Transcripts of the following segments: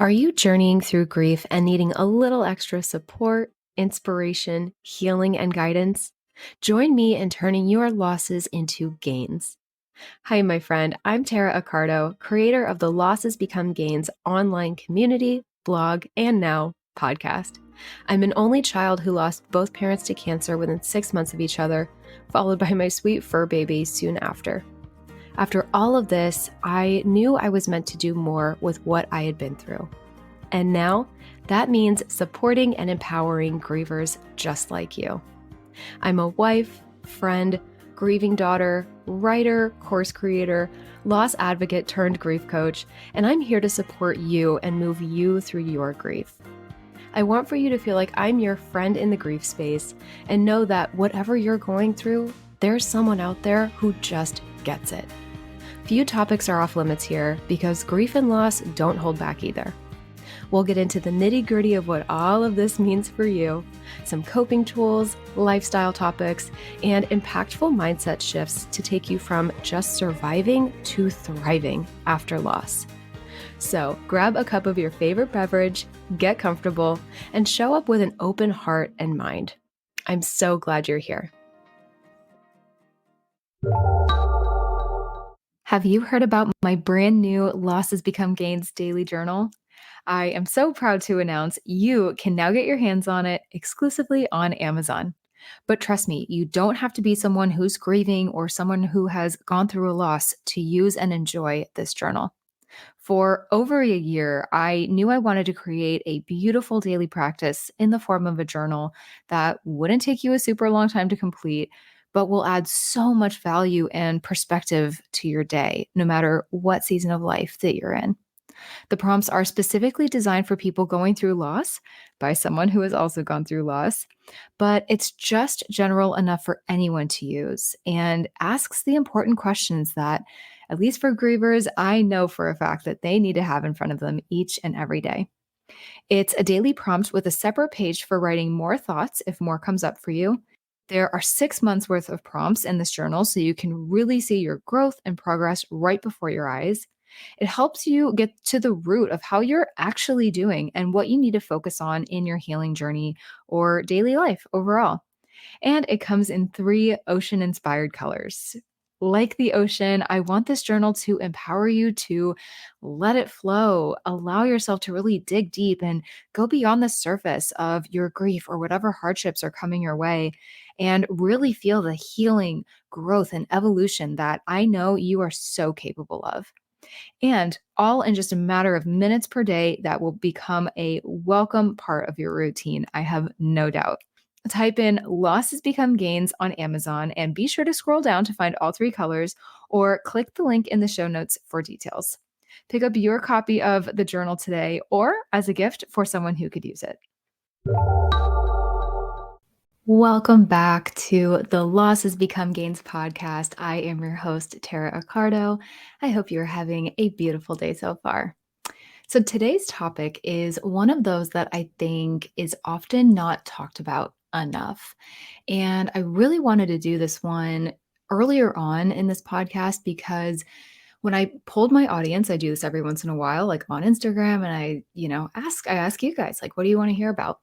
Are you journeying through grief and needing a little extra support, inspiration, healing, and guidance? Join me in turning your losses into gains. Hi, my friend. I'm Tara Accardo, creator of the Losses Become Gains online community, blog, and now podcast. I'm an only child who lost both parents to cancer within 6 months of each other, followed by my sweet fur baby soon after. After all of this, I knew I was meant to do more with what I had been through. And now, that means supporting and empowering grievers just like you. I'm a wife, friend, grieving daughter, writer, course creator, loss advocate turned grief coach, and I'm here to support you and move you through your grief. I want for you to feel like I'm your friend in the grief space and know that whatever you're going through, there's someone out there who just gets it. Few topics are off limits here because grief and loss don't hold back either. We'll get into the nitty-gritty of what all of this means for you, some coping tools, lifestyle topics, and impactful mindset shifts to take you from just surviving to thriving after loss. So grab a cup of your favorite beverage, get comfortable, and show up with an open heart and mind. I'm so glad you're here. Have you heard about my brand new Losses Become Gains daily journal? I am so proud to announce you can now get your hands on it exclusively on Amazon. But trust me, you don't have to be someone who's grieving or someone who has gone through a loss to use and enjoy this journal. For over a year, I knew I wanted to create a beautiful daily practice in the form of a journal that wouldn't take you a super long time to complete, but will add so much value and perspective to your day, no matter what season of life that you're in. The prompts are specifically designed for people going through loss by someone who has also gone through loss, but it's just general enough for anyone to use and asks the important questions that, at least for grievers, I know for a fact that they need to have in front of them each and every day. It's a daily prompt with a separate page for writing more thoughts if more comes up for you. There are 6 months worth of prompts in this journal, so you can really see your growth and progress right before your eyes. It helps you get to the root of how you're actually doing and what you need to focus on in your healing journey or daily life overall. And it comes in 3 ocean inspired colors. Like the ocean, I want this journal to empower you to let it flow, allow yourself to really dig deep and go beyond the surface of your grief or whatever hardships are coming your way, and really feel the healing, growth, and evolution that I know you are so capable of. And all in just a matter of minutes per day, that will become a welcome part of your routine. I have no doubt. Type in Losses Become Gains on Amazon and be sure to scroll down to find all 3 colors or click the link in the show notes for details. Pick up your copy of the journal today or as a gift for someone who could use it. Welcome back to the Losses Become Gains podcast. I am your host, Tara Accardo. I hope you're having a beautiful day so far. So today's topic is one of those that I think is often not talked about enough. And I really wanted to do this one earlier on in this podcast because when I polled my audience, I do this every once in a while, like on Instagram, and I ask you guys, like, what do you want to hear about?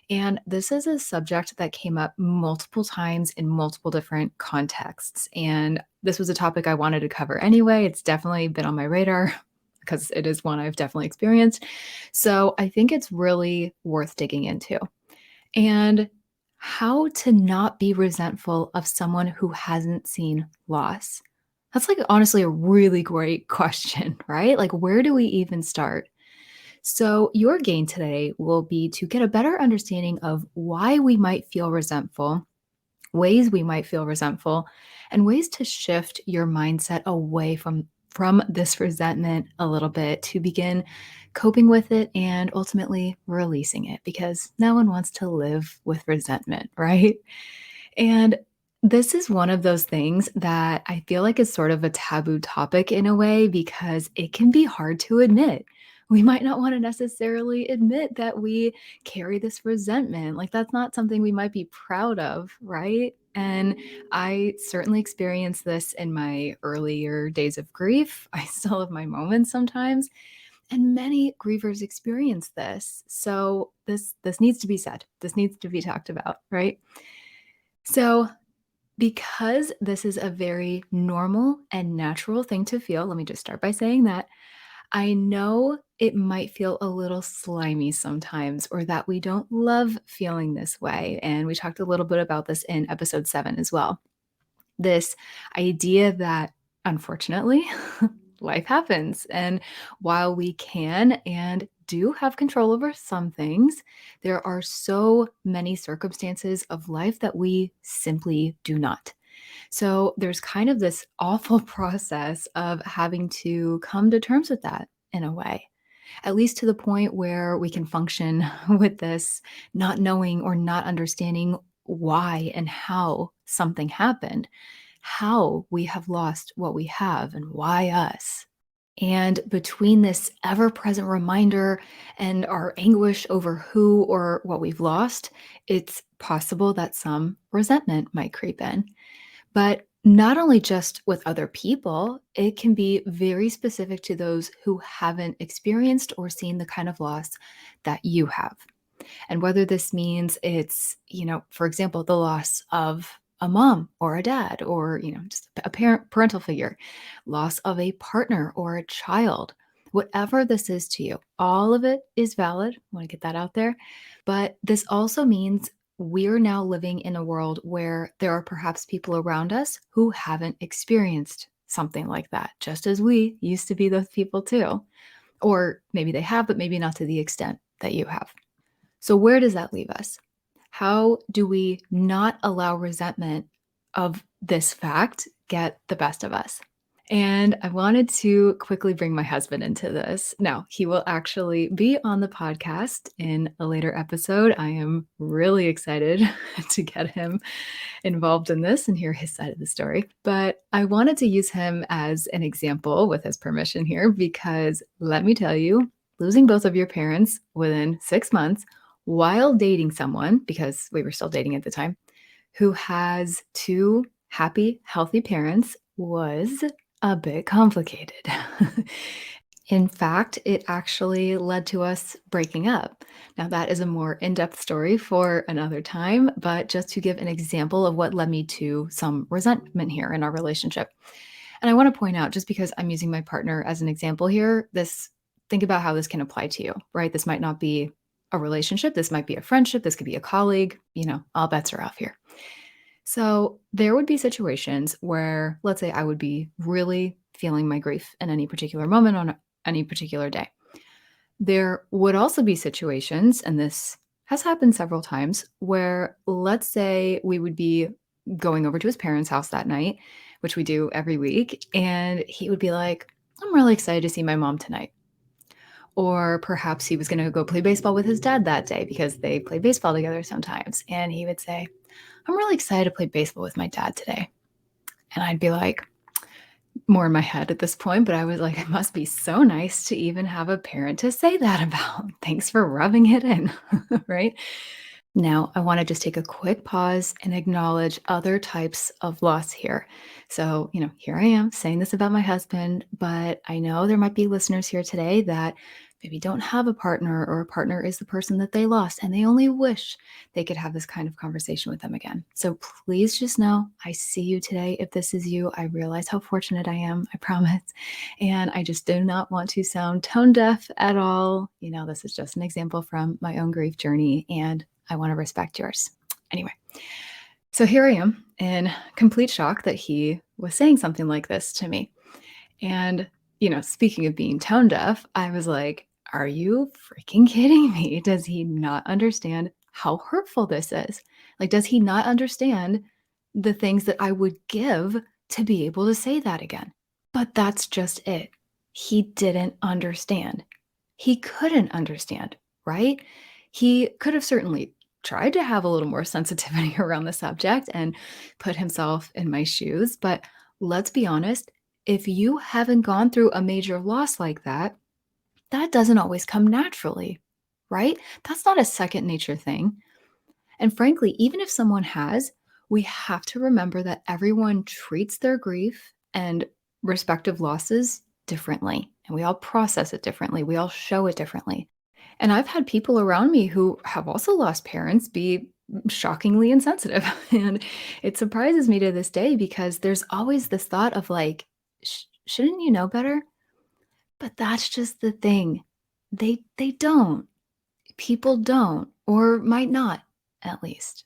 And this is a subject that came up multiple times in multiple different contexts. And this was a topic I wanted to cover anyway. It's definitely been on my radar because it is one I've definitely experienced. So I think it's really worth digging into. And how to not be resentful of someone who hasn't seen loss. That's like honestly a really great question, right? Like, where do we even start? So, your gain today will be to get a better understanding of why we might feel resentful, ways we might feel resentful, and ways to shift your mindset away from this resentment a little bit to begin coping with it and ultimately releasing it because no one wants to live with resentment, right? And this is one of those things that I feel like is sort of a taboo topic in a way because it can be hard to admit. We might not want to necessarily admit that we carry this resentment. Like, that's not something we might be proud of, right? And I certainly experienced this in my earlier days of grief. I still have my moments sometimes. And many grievers experience this. So this needs to be said. This needs to be talked about, right? So because this is a very normal and natural thing to feel, let me just start by saying that I know it might feel a little slimy sometimes, or that we don't love feeling this way. And we talked a little bit about this in episode 7 as well. This idea that unfortunately, life happens. And while we can and do have control over some things, there are so many circumstances of life that we simply do not. So there's kind of this awful process of having to come to terms with that in a way, at least to the point where we can function with this, not knowing or not understanding why and how something happened, how we have lost what we have, and why us. And between this ever present reminder and our anguish over who or what we've lost, it's possible that some resentment might creep in. But not only just with other people, it can be very specific to those who haven't experienced or seen the kind of loss that you have. And whether this means it's, for example, the loss of a mom or a dad or, just a parental figure, loss of a partner or a child, whatever this is to you, all of it is valid. I want to get that out there. But this also means we're now living in a world where there are perhaps people around us who haven't experienced something like that, just as we used to be those people too. Or maybe they have, but maybe not to the extent that you have. So, where does that leave us? How do we not allow resentment of this fact get the best of us? And I wanted to quickly bring my husband into this. Now, he will actually be on the podcast in a later episode. I am really excited to get him involved in this and hear his side of the story. But I wanted to use him as an example with his permission here, because let me tell you, losing both of your parents within 6 months while dating someone, because we were still dating at the time, who has two happy, healthy parents was a bit complicated. In fact, it actually led to us breaking up. Now, that is a more in depth story for another time, but just to give an example of what led me to some resentment here in our relationship. And I want to point out, just because I'm using my partner as an example here, think about how this can apply to you, right? This might not be a relationship, this might be a friendship, this could be a colleague, all bets are off here. So there would be situations where, let's say, I would be really feeling my grief in any particular moment on any particular day. There would also be situations, and this has happened several times, where let's say we would be going over to his parents' house that night, which we do every week, and he would be like, I'm really excited to see my mom tonight. Or perhaps he was going to go play baseball with his dad that day because they play baseball together sometimes. And he would say, I'm really excited to play baseball with my dad today. And I'd be like, more in my head at this point, but I was like, it must be so nice to even have a parent to say that about. Thanks for rubbing it in, right? Now, I want to just take a quick pause and acknowledge other types of loss here. So, here I am saying this about my husband, but I know there might be listeners here today that maybe don't have a partner, or a partner is the person that they lost and they only wish they could have this kind of conversation with them again. So please just know I see you today. If this is you, I realize how fortunate I am, I promise. And I just do not want to sound tone deaf at all. This is just an example from my own grief journey, and I want to respect yours. Anyway, so here I am in complete shock that he was saying something like this to me. And, speaking of being tone deaf, I was like, are you freaking kidding me? Does he not understand how hurtful this is? Like, does he not understand the things that I would give to be able to say that again? But that's just it. He didn't understand. He couldn't understand, right? He could have certainly tried to have a little more sensitivity around the subject and put himself in my shoes. But let's be honest, if you haven't gone through a major loss like that, that doesn't always come naturally, right? That's not a second nature thing. And frankly, even if someone has, we have to remember that everyone treats their grief and respective losses differently. and we all process it differently. We all show it differently. And I've had people around me who have also lost parents be shockingly insensitive. And it surprises me to this day because there's always this thought of like, shouldn't you know better? But that's just the thing. They don't. People don't, or might not, at least.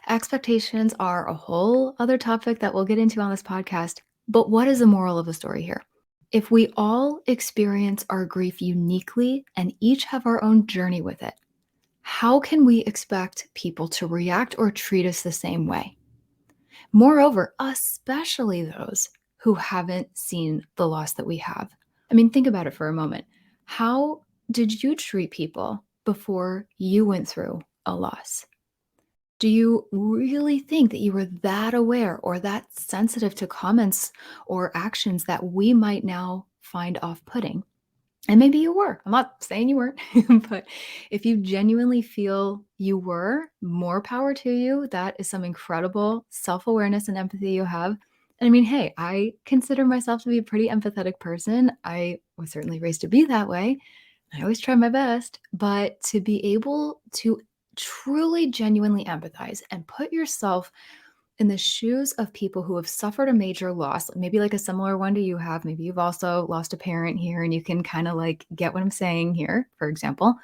Expectations are a whole other topic that we'll get into on this podcast. But what is the moral of the story here? If we all experience our grief uniquely and each have our own journey with it, how can we expect people to react or treat us the same way? Moreover, especially those who haven't seen the loss that we have. I mean, think about it for a moment. How did you treat people before you went through a loss? Do you really think that you were that aware or that sensitive to comments or actions that we might now find off putting? And maybe you were. I'm not saying you weren't, but if you genuinely feel you were, more power to you. That is some incredible self awareness and empathy you have. And I mean, hey, I consider myself to be a pretty empathetic person. I was certainly raised to be that way. I always try my best, but to be able to truly, genuinely empathize and put yourself in the shoes of people who have suffered a major loss, maybe like a similar one to you have. Maybe you've also lost a parent here and you can kind of like get what I'm saying here, for example.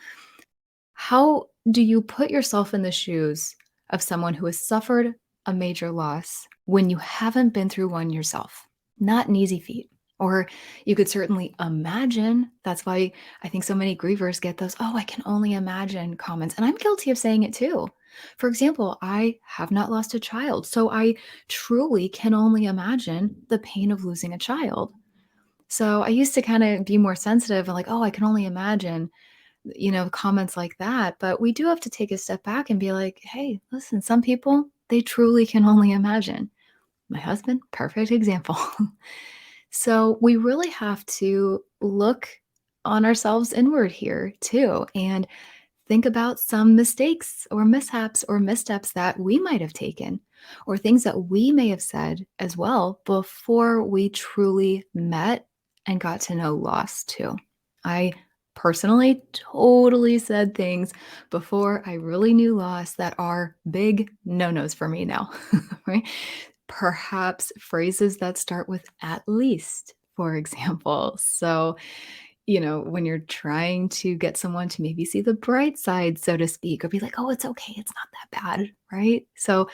How do you put yourself in the shoes of someone who has suffered a major loss when you haven't been through one yourself? Not an easy feat. Or you could certainly imagine. That's why I think so many grievers get those, oh, I can only imagine comments. And I'm guilty of saying it too. For example, I have not lost a child, so I truly can only imagine the pain of losing a child. So I used to kind of be more sensitive and like, oh, I can only imagine, comments like that. But we do have to take a step back and be like, hey, listen, some people, they truly can only imagine. My husband, perfect example. So we really have to look on ourselves inward here too and think about some mistakes or mishaps or missteps that we might have taken or things that we may have said as well before we truly met and got to know loss too. I personally totally said things before I really knew loss that are big no-nos for me now, right? Perhaps phrases that start with at least, for example. So, when you're trying to get someone to maybe see the bright side, so to speak, or be like, oh, it's okay, it's not that bad, right? So,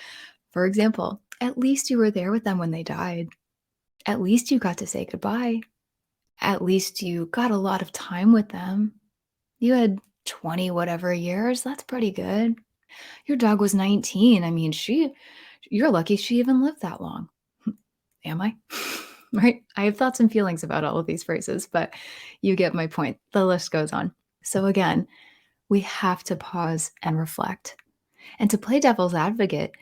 for example, at least you were there with them when they died. At least you got to say goodbye. At least you got a lot of time with them. You had 20 whatever years. That's pretty good. Your dog was 19. I mean, you're lucky she even lived that long. Am I? Right? I have thoughts and feelings about all of these phrases, but you get my point. The list goes on. So again, we have to pause and reflect. And to play devil's advocate,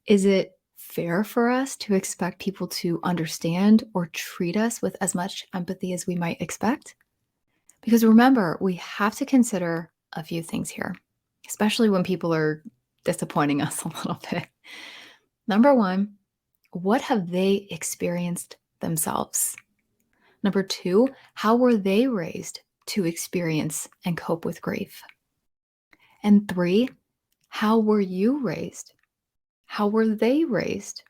is it fair for us to expect people to understand or treat us with as much empathy as we might expect? Because remember, we have to consider a few things here, especially when people are disappointing us a little bit. Number one, what have they experienced themselves? Number two, how were they raised to experience and cope with grief? And three, how were you raised? How were they raised?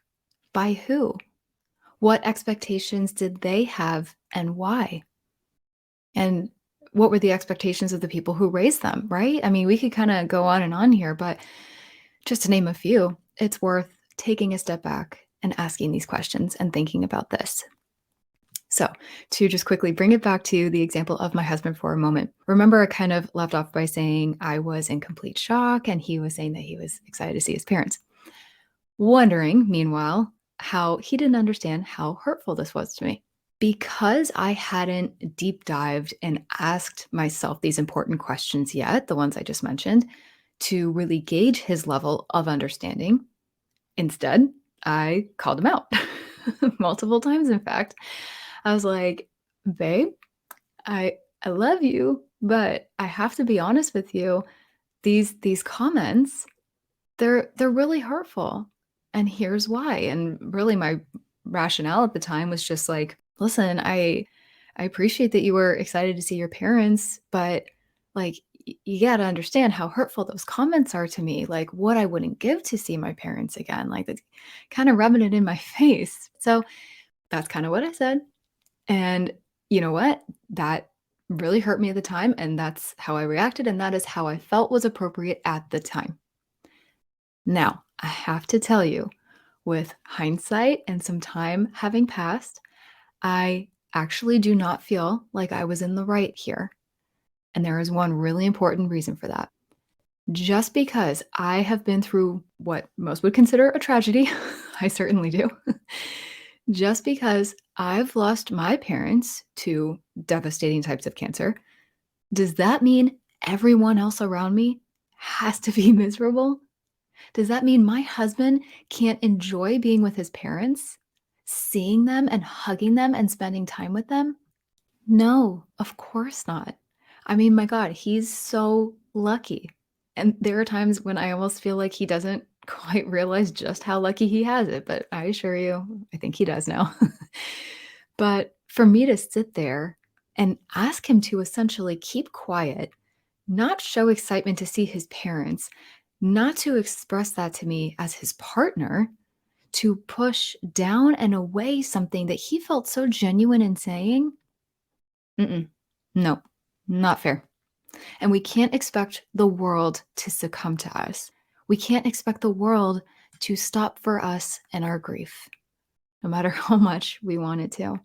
By who? What expectations did they have and why? And what were the expectations of the people who raised them, right? I mean, we could kind of go on and on here, but just to name a few, it's worth taking a step back and asking these questions and thinking about this. So, to just quickly bring it back to the example of my husband for a moment, remember I kind of left off by saying I was in complete shock and he was saying that he was excited to see his parents. Wondering, meanwhile, how he didn't understand how hurtful this was to me. Because I hadn't deep dived and asked myself these important questions yet, the ones I just mentioned, to really gauge his level of understanding, instead, I called him out multiple times, in fact. I was like, babe, I love you, but I have to be honest with you. These comments, they're really hurtful. And here's why. And really my rationale at the time was just like, listen, I appreciate that you were excited to see your parents, but like you got to understand how hurtful those comments are to me, like what I wouldn't give to see my parents again. Like that's kind of rubbing it in my face. So that's kind of what I said. And you know what? That really hurt me at the time. And that's how I reacted. And that is how I felt was appropriate at the time. Now, I have to tell you, with hindsight and some time having passed, I actually do not feel like I was in the right here. And there is one really important reason for that. Just because I have been through what most would consider a tragedy, I certainly do. Just because I've lost my parents to devastating types of cancer, does that mean everyone else around me has to be miserable? Does that mean my husband can't enjoy being with his parents, seeing them and hugging them and spending time with them? No, of course not. I mean, my God, he's so lucky. And there are times when I almost feel like he doesn't quite realize just how lucky he has it, but I assure you, I think he does now. But for me to sit there and ask him to essentially keep quiet, not show excitement to see his parents, not to express that to me as his partner, to push down and away something that he felt so genuine in saying, mm-mm, no, not fair. And we can't expect the world to succumb to us. We can't expect the world to stop for us and our grief, no matter how much we want it to.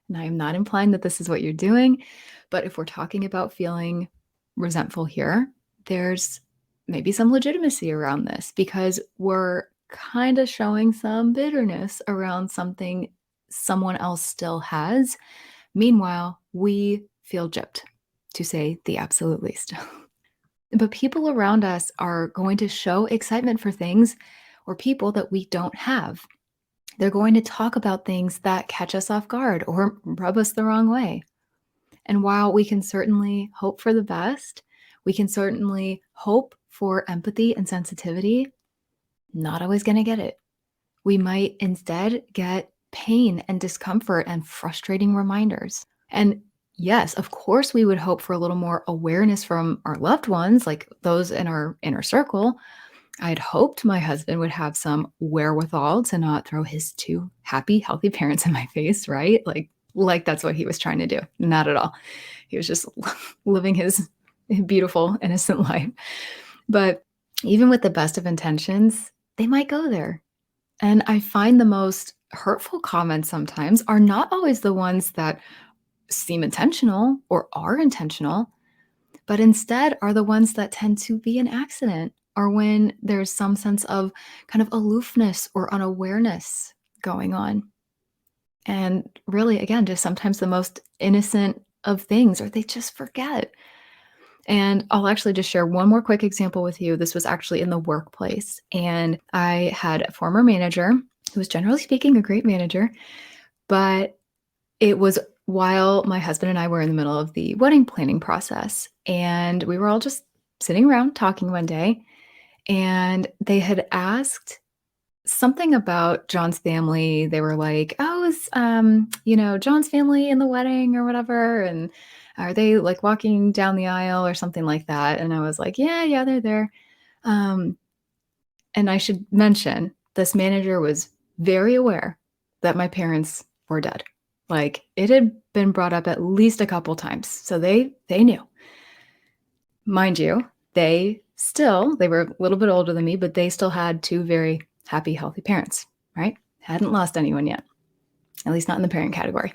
And I am not implying that this is what you're doing, but if we're talking about feeling resentful here, there's maybe some legitimacy around this because we're kind of showing some bitterness around something someone else still has. Meanwhile, we feel gypped, to say the absolute least. But people around us are going to show excitement for things or people that we don't have. They're going to talk about things that catch us off guard or rub us the wrong way. And while we can certainly hope for the best, we can certainly hope for empathy and sensitivity, not always going to get it. We might instead get pain and discomfort and frustrating reminders. And yes, of course, we would hope for a little more awareness from our loved ones, like those in our inner circle. I'd hoped my husband would have some wherewithal to not throw his two happy, healthy parents in my face, right? Like that's what he was trying to do. Not at all. He was just living his beautiful, innocent life. But even with the best of intentions, they might go there. And I find the most hurtful comments sometimes are not always the ones that seem intentional or are intentional, but instead are the ones that tend to be an accident or when there's some sense of kind of aloofness or unawareness going on. And really, again, just sometimes the most innocent of things, or they just forget. And I'll actually just share one more quick example with you. This was actually in the workplace. And I had a former manager who was, generally speaking, a great manager, but it was while my husband and I were in the middle of the wedding planning process. And we were all just sitting around talking one day. And they had asked something about John's family. They were like, "Oh, is John's family in the wedding or whatever? And are they like walking down the aisle or something like that?" And I was like, "Yeah, they're there." Um, and I should mention this manager was very aware that my parents were dead. Like it had been brought up at least a couple times, so they knew. Mind you, they were a little bit older than me, but they still had two very happy, healthy parents, right? Hadn't lost anyone yet, at least not in the parent category.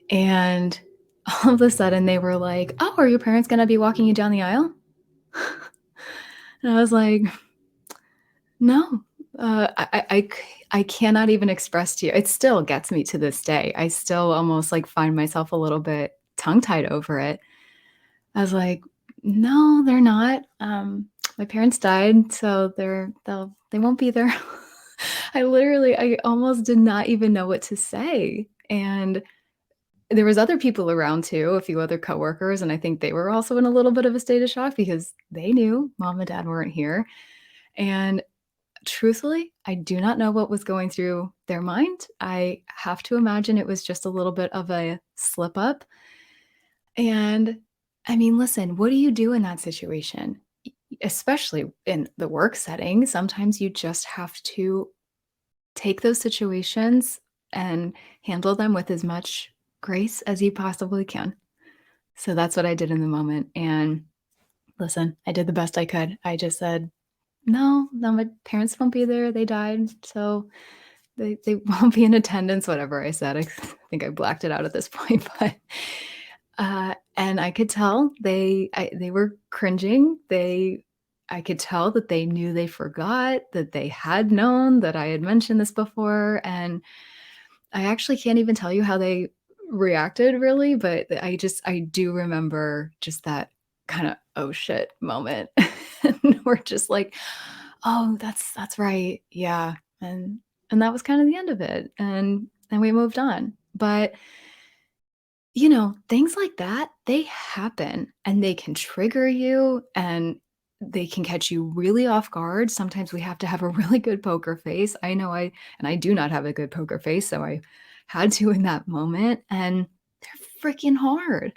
And all of a sudden they were like, "Oh, are your parents going to be walking you down the aisle?" And I was like, "No, I cannot even express to you." It still gets me to this day. I still almost like find myself a little bit tongue tied over it. I was like, "No, they're not. My parents died, so they won't be there." I almost did not even know what to say. And there was other people around too, a few other coworkers, and I think they were also in a little bit of a state of shock because they knew mom and dad weren't here. And Truthfully, I do not know what was going through their mind. I have to imagine it was just a little bit of a slip up. And I mean, listen, what do you do in that situation? Especially in the work setting, sometimes you just have to take those situations and handle them with as much grace as you possibly can. So that's what I did in the moment. And listen, I did the best I could. I just said, no, no, my parents won't be there. They died. So they won't be in attendance, whatever I said. I think I blacked it out at this point, but and I could tell they were cringing. I could tell that they knew they forgot, that they had known that I had mentioned this before, and I actually can't even tell you how they reacted really, but I do remember just that kinda, "Oh, shit" moment. And we're just like, "Oh, that's right. Yeah." And that was kinda the end of it, and we moved on. But, things like that, they happen, and they can trigger you, and they can catch you really off guard. Sometimes we have to have a really good poker face. I know I do not have a good poker face, so I had to in that moment, and they're freaking hard.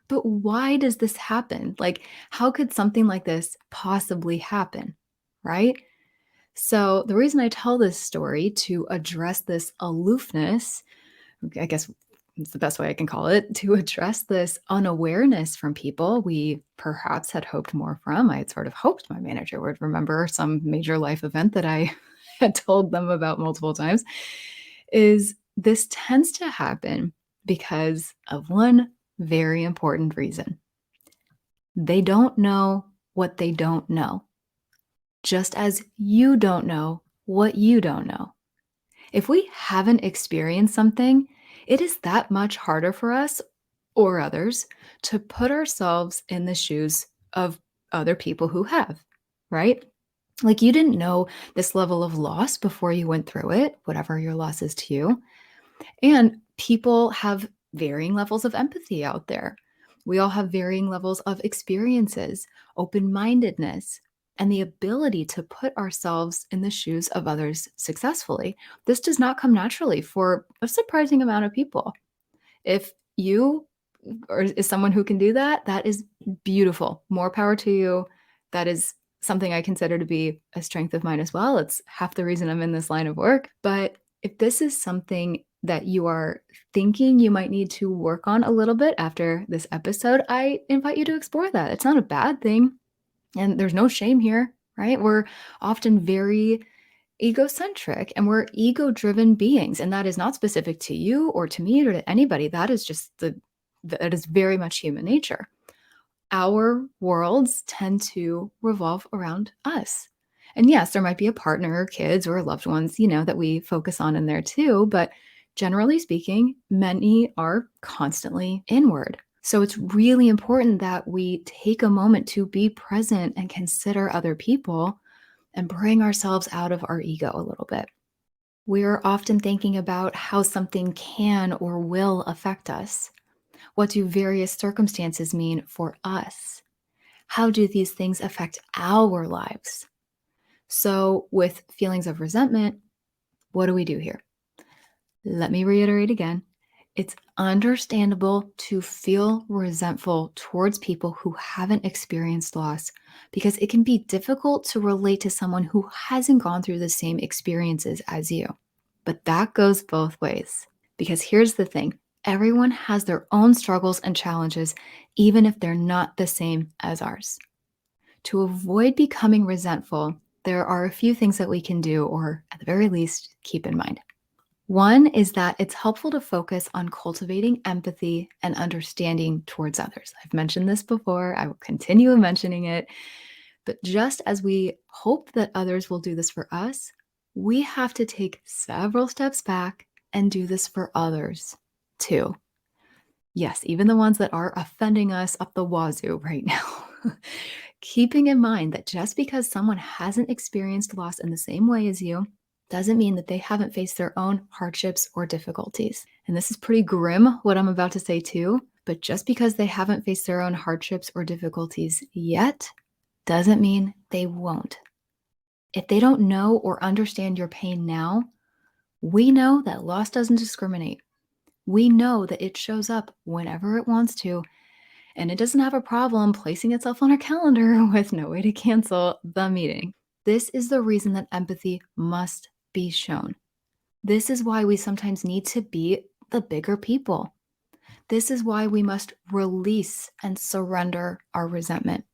But why does this happen? Like, how could something like this possibly happen, right? So, the reason I tell this story to address this aloofness, I guess it's the best way I can call it, to address this unawareness from people we perhaps had hoped more from. I had sort of hoped my manager would remember some major life event that I had told them about multiple times, is this tends to happen because of one very important reason. They don't know what they don't know, just as you don't know what you don't know. If we haven't experienced something, it is that much harder for us or others to put ourselves in the shoes of other people who have, right? Like you didn't know this level of loss before you went through it, whatever your loss is to you. And people have varying levels of empathy out there. We all have varying levels of experiences, open mindedness, and the ability to put ourselves in the shoes of others successfully. This does not come naturally for a surprising amount of people. If you or is someone who can do that, that is beautiful. More power to you. That is something I consider to be a strength of mine as well. It's half the reason I'm in this line of work. But if this is something that you are thinking you might need to work on a little bit after this episode, I invite you to explore that. It's not a bad thing. And there's no shame here, right? We're often very egocentric and we're ego driven beings. And that is not specific to you or to me or to anybody. That is just that is very much human nature. Our worlds tend to revolve around us. And yes, there might be a partner or kids or loved ones, that we focus on in there too. But generally speaking, many are constantly inward. So it's really important that we take a moment to be present and consider other people and bring ourselves out of our ego a little bit. We're often thinking about how something can or will affect us. What do various circumstances mean for us? How do these things affect our lives? So, with feelings of resentment, what do we do here? Let me reiterate again. It's understandable to feel resentful towards people who haven't experienced loss because it can be difficult to relate to someone who hasn't gone through the same experiences as you. But that goes both ways. Because here's the thing, everyone has their own struggles and challenges, even if they're not the same as ours. To avoid becoming resentful, there are a few things that we can do, or at the very least, keep in mind. One is that it's helpful to focus on cultivating empathy and understanding towards others. I've mentioned this before, I will continue mentioning it, but just as we hope that others will do this for us, we have to take several steps back and do this for others too. Yes, even the ones that are offending us up the wazoo right now. Keeping in mind that just because someone hasn't experienced loss in the same way as you doesn't mean that they haven't faced their own hardships or difficulties. And this is pretty grim, what I'm about to say too, but just because they haven't faced their own hardships or difficulties yet doesn't mean they won't. If they don't know or understand your pain now, we know that loss doesn't discriminate. We know that it shows up whenever it wants to, and it doesn't have a problem placing itself on our calendar with no way to cancel the meeting. This is the reason that empathy must be shown. This is why we sometimes need to be the bigger people. This is why we must release and surrender our resentment.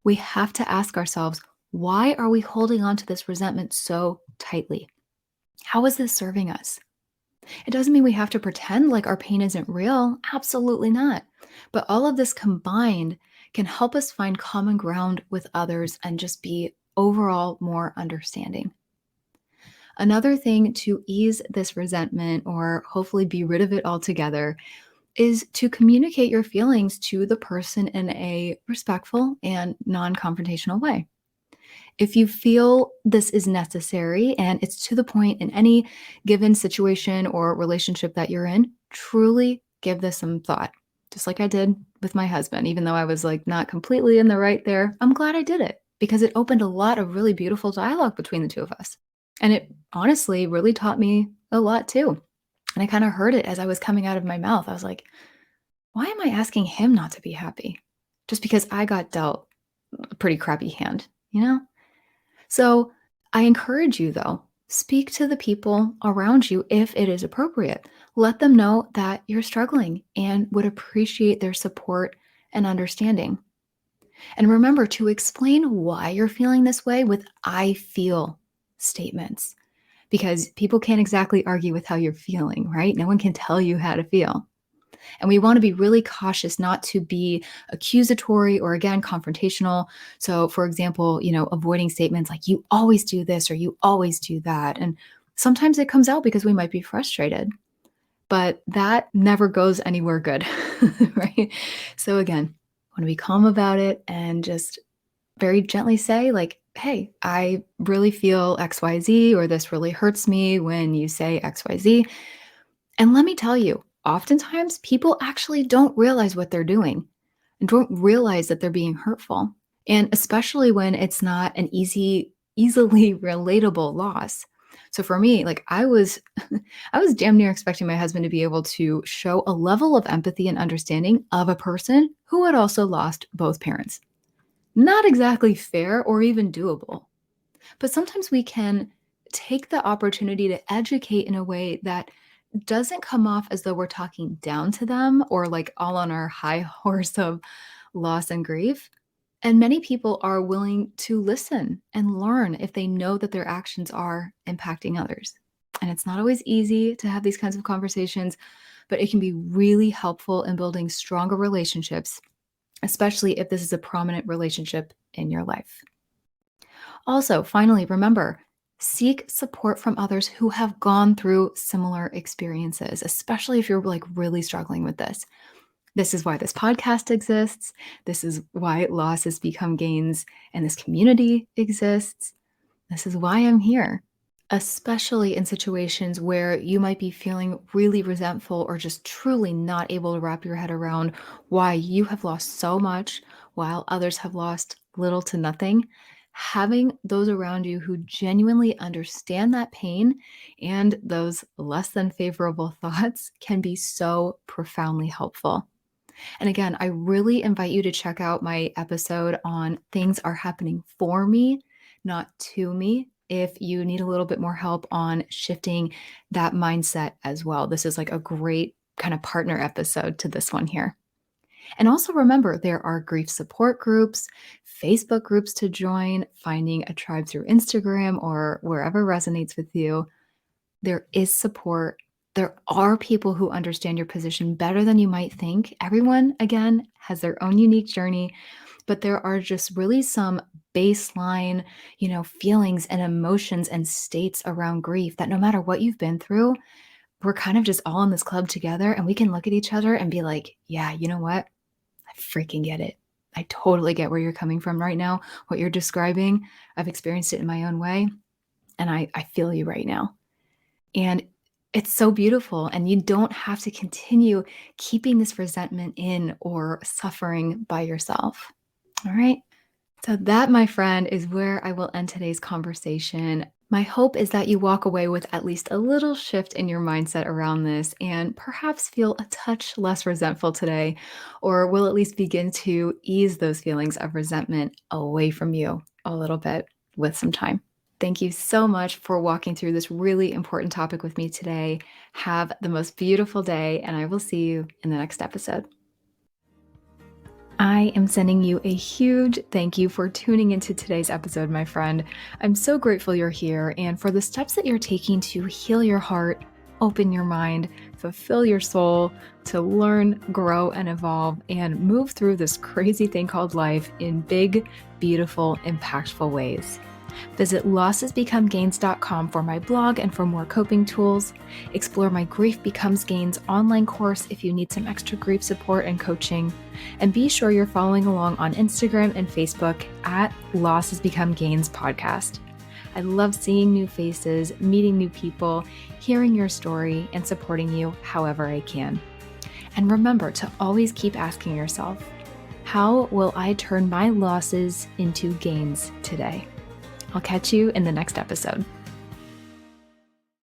We have to ask ourselves, why are we holding on to this resentment so tightly? How is this serving us? It doesn't mean we have to pretend like our pain isn't real. Absolutely not. But all of this combined can help us find common ground with others and just be overall more understanding. Another thing to ease this resentment or hopefully be rid of it altogether is to communicate your feelings to the person in a respectful and non confrontational way. If you feel this is necessary and it's to the point in any given situation or relationship that you're in, truly give this some thought. Just like I did with my husband, even though I was like not completely in the right there, I'm glad I did it because it opened a lot of really beautiful dialogue between the two of us. And it honestly really taught me a lot too. And I kind of heard it as I was coming out of my mouth. I was like, why am I asking him not to be happy? Just because I got dealt a pretty crappy hand, you know? So I encourage you, though, speak to the people around you if it is appropriate. Let them know that you're struggling and would appreciate their support and understanding. And remember to explain why you're feeling this way with I feel statements because people can't exactly argue with how you're feeling, right? No one can tell you how to feel. And we want to be really cautious not to be accusatory or, again, confrontational. So, for example, avoiding statements like, you always do this or you always do that. And sometimes it comes out because we might be frustrated, but that never goes anywhere good, right? So, again, want to be calm about it and just very gently say, like, hey, I really feel XYZ, or this really hurts me when you say XYZ. And let me tell you, oftentimes people actually don't realize what they're doing and don't realize that they're being hurtful. And especially when it's not an easily relatable loss. So for me, like I was I was damn near expecting my husband to be able to show a level of empathy and understanding of a person who had also lost both parents. Not exactly fair or even doable. But sometimes we can take the opportunity to educate in a way that doesn't come off as though we're talking down to them or like all on our high horse of loss and grief. And many people are willing to listen and learn if they know that their actions are impacting others. And it's not always easy to have these kinds of conversations, but it can be really helpful in building stronger relationships, especially if this is a prominent relationship in your life. Also, finally, remember, seek support from others who have gone through similar experiences, especially if you're like really struggling with this. This is why this podcast exists. This is why Losses Become Gains and this community exists. This is why I'm here, especially in situations where you might be feeling really resentful or just truly not able to wrap your head around why you have lost so much while others have lost little to nothing. Having those around you who genuinely understand that pain and those less than favorable thoughts can be so profoundly helpful. And again, I really invite you to check out my episode on things are happening for me, not to me, if you need a little bit more help on shifting that mindset as well. This is like a great kind of partner episode to this one here. And also remember, there are grief support groups, Facebook groups to join, finding a tribe through Instagram or wherever resonates with you. There is support. There are people who understand your position better than you might think. Everyone, again, has their own unique journey, but there are just really some baseline, feelings and emotions and states around grief that no matter what you've been through, we're kind of just all in this club together and we can look at each other and be like, yeah, you know what? I freaking get it. I totally get where you're coming from right now. What you're describing, I've experienced it in my own way, and I feel you right now. And it's so beautiful. And you don't have to continue keeping this resentment in or suffering by yourself. All right. So, that, my friend, is where I will end today's conversation. My hope is that you walk away with at least a little shift in your mindset around this and perhaps feel a touch less resentful today, or will at least begin to ease those feelings of resentment away from you a little bit with some time. Thank you so much for walking through this really important topic with me today. Have the most beautiful day, and I will see you in the next episode. I am sending you a huge thank you for tuning into today's episode, my friend. I'm so grateful you're here and for the steps that you're taking to heal your heart, open your mind, fulfill your soul, to learn, grow, and evolve, and move through this crazy thing called life in big, beautiful, impactful ways. Visit lossesbecomegains.com for my blog and for more coping tools. Explore my Grief Becomes Gains online course if you need some extra grief support and coaching. And be sure you're following along on Instagram and Facebook at Losses Become Gains podcast. I love seeing new faces, meeting new people, hearing your story, and supporting you however I can. And remember to always keep asking yourself, how will I turn my losses into gains today? I'll catch you in the next episode.